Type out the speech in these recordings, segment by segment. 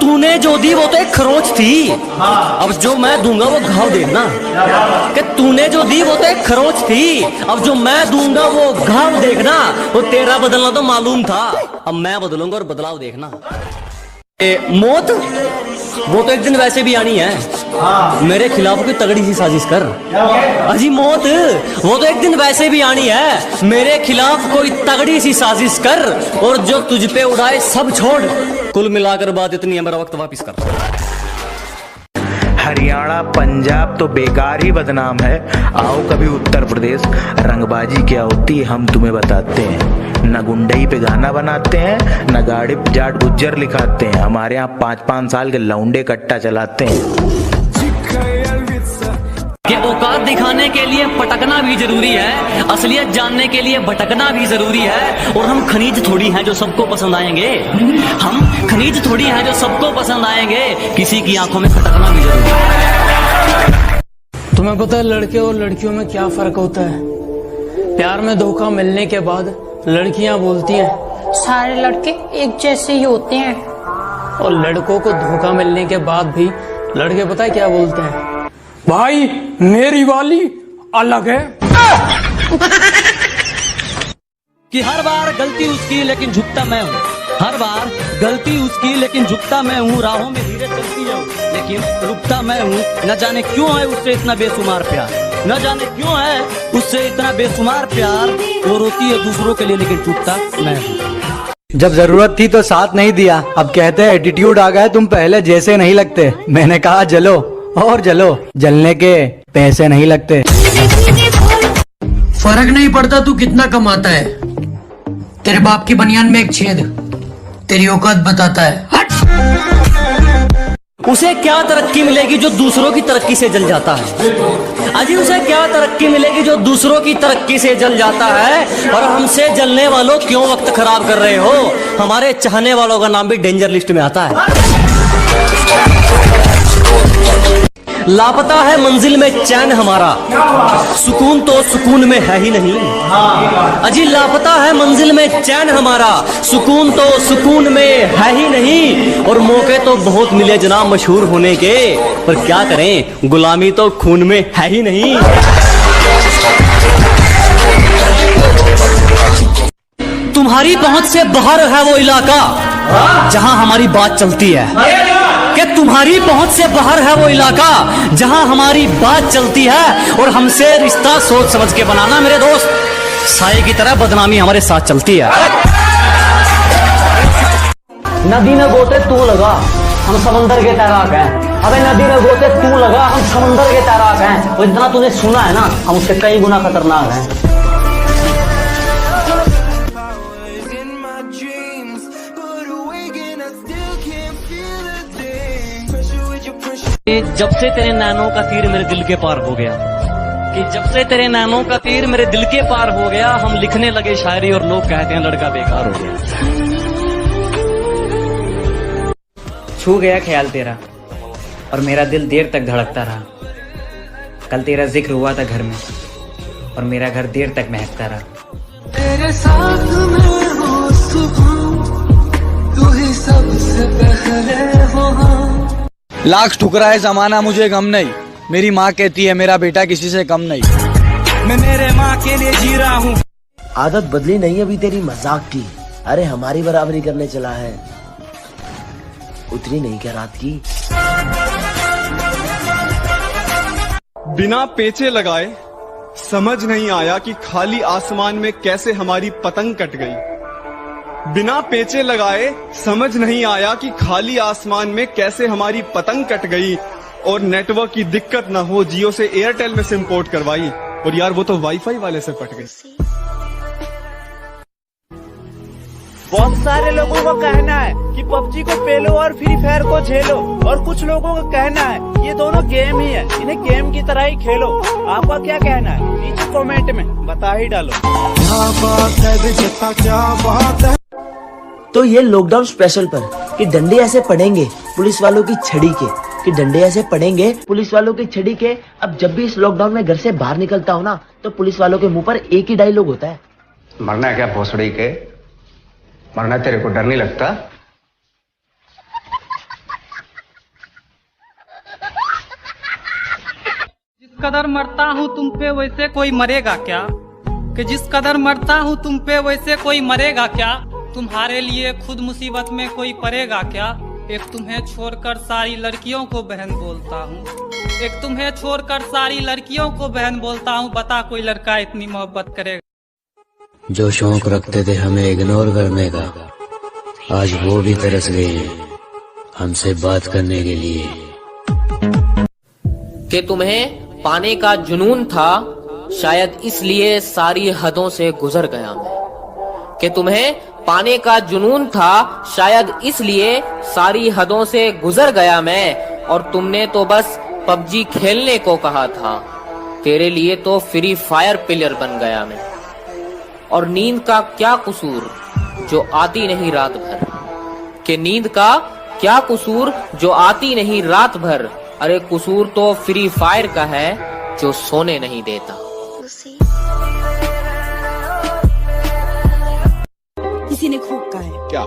तूने जो दी वो तो एक खरोच थी, अब जो मैं दूंगा वो घाव देखना। कि तूने जो दी वो तो एक खरोच थी, अब जो मैं दूंगा वो घाव देखना। वो तेरा बदलना तो मालूम था, अब मैं बदलूंगा और बदलाव देखना। मौत वो तो एक दिन वैसे भी आनी है, मेरे खिलाफ कोई तगड़ी सी साजिश कर। अजी मौत वो तो एक दिन वैसे भी आनी है, मेरे खिलाफ कोई तगड़ी सी साजिश कर, और जो तुझ पे उड़ाए सब छोड़। कुल मिलाकर बात इतनी है, मेरा वक्त वापिस कर। हरियाणा पंजाब तो बेकार ही बदनाम है, आओ कभी उत्तर प्रदेश, रंगबाजी क्या होती है हम तुम्हें बताते हैं। न गुंडई पे गाना बनाते हैं, न गाड़ी पे जाट गुज्जर लिखाते हैं, हमारे यहाँ 5-5 साल के लौंडे कट्टा चलाते हैं। कि औकात दिखाने के लिए पटकना भी जरूरी है, असलियत जानने के लिए भटकना भी जरूरी है। और हम खनीज थोड़ी हैं जो सबको पसंद आएंगे, हम खनीज थोड़ी हैं जो सबको पसंद आएंगे, किसी की आंखों में खटकना भी जरूरी है। तुम्हें पता है लड़के और लड़कियों में क्या फर्क होता है? प्यार में धोखा मिलने के बाद लड़कियां बोलती हैं सारे लड़के एक जैसे ही होते हैं, और लड़कों को धोखा मिलने के बाद भी लड़के पता है क्या बोलते हैं? भाई मेरी वाली अलग है। कि हर बार गलती उसकी लेकिन झुकता मैं हूँ, हर बार गलती उसकी लेकिन झुकता मैं हूँ। राहों में धीरे चलती जाऊँ लेकिन रुकता मैं हूँ। न जाने क्यों है उससे इतना बेशुमार प्यार, न जाने क्यों है उससे इतना बेशुमार प्यार। वो रोती है दूसरों के लिए लेकिन टूटता मैं हूँ। जब जरूरत थी तो साथ नहीं दिया, अब कहते हैं एटीट्यूड आ गया, तुम पहले जैसे नहीं लगते। मैंने कहा जलो और जलो, जलने के पैसे नहीं लगते। फर्क नहीं पड़ता तू कितना कमाता है, तेरे बाप की बनियान में एक छेद तेरी औकात बताता है। हट। उसे क्या तरक्की मिलेगी जो दूसरों की तरक्की से जल जाता है? अजी उसे क्या तरक्की मिलेगी जो दूसरों की तरक्की से जल जाता है? और हमसे जलने वालों क्यों वक्त खराब कर रहे हो? हमारे चाहने वालों का नाम भी डेंजर लिस्ट में आता है। लापता है मंजिल में चैन हमारा, सुकून तो सुकून में है ही नहीं। अजी लापता है मंजिल में चैन हमारा, सुकून तो सुकून में है ही नहीं। और मौके तो बहुत मिले जनाब मशहूर होने के, पर क्या करें गुलामी तो खून में है ही नहीं। तुम्हारी पहुंच से बाहर है वो इलाका जहां हमारी बात चलती है, कि तुम्हारी पहुंच से बाहर है वो इलाका जहां हमारी बात चलती है। और हमसे रिश्ता सोच समझ के बनाना मेरे दोस्त, साए की तरह बदनामी हमारे साथ चलती है। नदी में गोते तू लगा, हम समंदर के तैराक हैं। अबे नदी में गोते तू लगा, हम समंदर के तैराक हैं। और जितना तूने सुना है ना, हम उससे कई गुना खतरनाक हैं। जब से तेरे नैनों का तीर मेरे दिल के पार हो गया, कि जब से तेरे नैनों का तीर मेरे दिल के पार हो गया, हम लिखने लगे शायरी और लोग कहते हैं लड़का बेकार हो गया। छू गया ख्याल तेरा और मेरा दिल देर तक धड़कता रहा। कल तेरा जिक्र हुआ था घर में और मेरा घर देर तक महकता रहा। तेरे साथ में हो सुकून, तू ही सबसे पहले हो। लाख ठुकराए जमाना मुझे गम नहीं, मेरी माँ कहती है मेरा बेटा किसी से कम नहीं। मैं मेरे माँ के लिए जी रहा हूँ। आदत बदली नहीं अभी तेरी मजाक की, अरे हमारी बराबरी करने चला है, उतरी नहीं क्या रात की? बिना पेचे लगाए समझ नहीं आया कि खाली आसमान में कैसे हमारी पतंग कट गई। बिना पेचे लगाए समझ नहीं आया कि खाली आसमान में कैसे हमारी पतंग कट गई। और नेटवर्क की दिक्कत ना हो, जियो से एयरटेल में सिम पोर्ट करवाई, और यार वो तो वाईफाई वाले से पट गई। बहुत सारे लोगों का कहना है कि पबजी को पेलो और फ्री फायर को झेलो, और कुछ लोगों का कहना है ये दोनों गेम ही है, इन्हें गेम की तरह ही खेलो। आपका क्या कहना है नीचे कमेंट में बता ही डालो। क्या बात है, क्या बात है। तो ये लॉकडाउन स्पेशल पर कि डंडे ऐसे पड़ेंगे पुलिस वालों की छड़ी के, कि डंडे ऐसे पड़ेंगे पुलिस वालों की छड़ी के। अब जब भी इस लॉकडाउन में घर से बाहर निकलता हो ना, तो पुलिस वालों के मुंह पर एक ही डायलॉग होता है, मरना है क्या भोसड़ी के, मरना तेरे को डर नहीं लगता? कदर मरता हूँ तुम पे वैसे कोई मरेगा क्या? कि जिस कदर मरता हूँ तुम पे वैसे कोई मरेगा क्या? तुम्हारे लिए खुद मुसीबत में कोई पड़ेगा क्या? एक तुम्हें छोड़कर सारी लड़कियों को बहन बोलता हूँ, एक तुम्हें छोड़कर सारी लड़कियों को बहन बोलता हूँ। बता कोई लड़का इतनी मोहब्बत करेगा? जो शौक रखते थे हमें इग्नोर करने का, आज वो भी तरस गए हैं हमसे बात करने के लिए। कि तुम्हें पाने का जुनून था, शायद इसलिए सारी हदों से गुजर गया मैं। कि तुम्हें पाने का जुनून था, शायद इसलिए सारी हदों से गुजर गया मैं। और तुमने तो बस पबजी खेलने को कहा था, तेरे लिए तो फ्री फायर प्लेयर बन गया मैं। और नींद का क्या कसूर जो आती नहीं रात भर? कि नींद का क्या कसूर जो आती नहीं रात भर? अरे कसूर तो फ्री फायर का है जो सोने नहीं देता। किसी ने खूब कहा है, क्या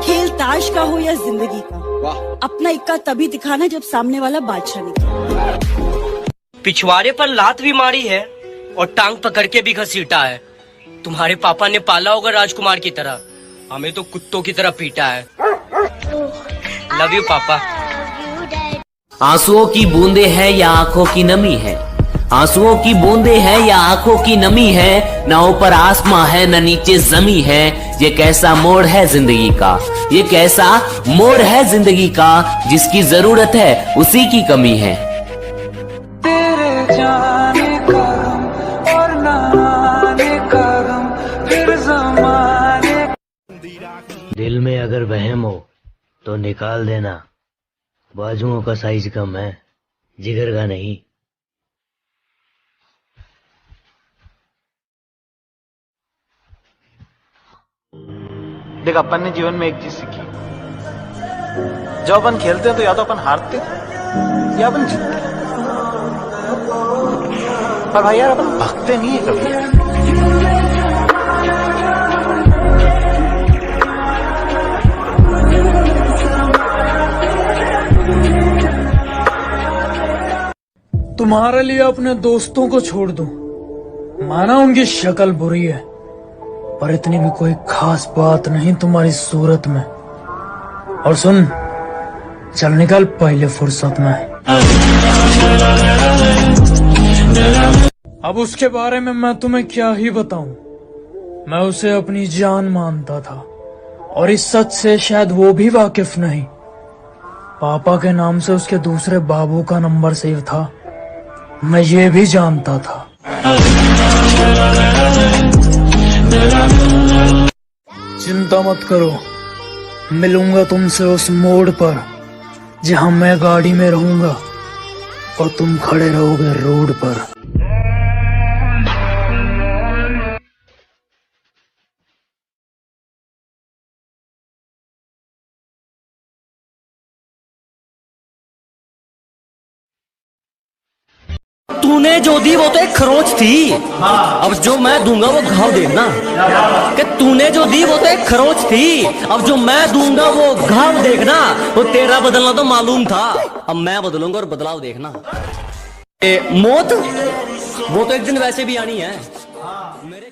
खेल ताश का हो या जिंदगी का, वाह, अपना इक्का तभी दिखाना जब सामने वाला बादशाह निकले। पिछवाड़े पर लात भी मारी है और टांग पकड़ के भी घसीटा है। तुम्हारे पापा ने पाला होगा राजकुमार की तरह, हमें तो कुत्तों की तरह पीटा है। लव यू पापा। आंसुओं की बूंदे है या आंखों की नमी है? आंसुओं की बूंदे है या आंखों की नमी है? न ऊपर आसमां है न नीचे जमी है। ये कैसा मोड़ है जिंदगी का, ये कैसा मोड़ है जिंदगी का, जिसकी जरूरत है उसी की कमी है। तेरे जाने का गम और न आने का गम, फिर ज़माने। दिल में अगर वहम हो तो निकाल देना, बाजुओं का साइज कम है, जिगर का नहीं। देख, अपन ने जीवन में एक चीज सीखी, जब अपन खेलते हैं तो या तो अपन हारते हैं या अपन जीतते हैं, पर भाई यार अपन भागते नहीं है कभी। तुम्हारे लिए अपने दोस्तों को छोड़ दूं, माना उनकी शक्ल बुरी है, पर इतनी भी कोई खास बात नहीं तुम्हारी सूरत में। और सुन, चल निकल पहले फुर्सत में। अब उसके बारे में मैं तुम्हें क्या ही बताऊं। मैं उसे अपनी जान मानता था, और इस सच से शायद वो भी वाकिफ नहीं। पापा के नाम से उसके दूसरे बाबू का नंबर सेव था, मैं ये भी जानता था। चिंता मत करो, मिलूंगा तुमसे उस मोड़ पर जहां मैं गाड़ी में रहूंगा और तुम खड़े रहोगे रोड पर। तूने जो दी वो तो एक खरोंच थी, अब जो मैं दूंगा वो घाव देना। कि तूने जो दी वो तो एक खरोंच थी, अब जो मैं दूंगा वो घाव देखना। वो तेरा बदलना तो मालूम था, अब मैं बदलूंगा और बदलाव देखना। मौत वो तो एक दिन वैसे भी आनी है। मेरे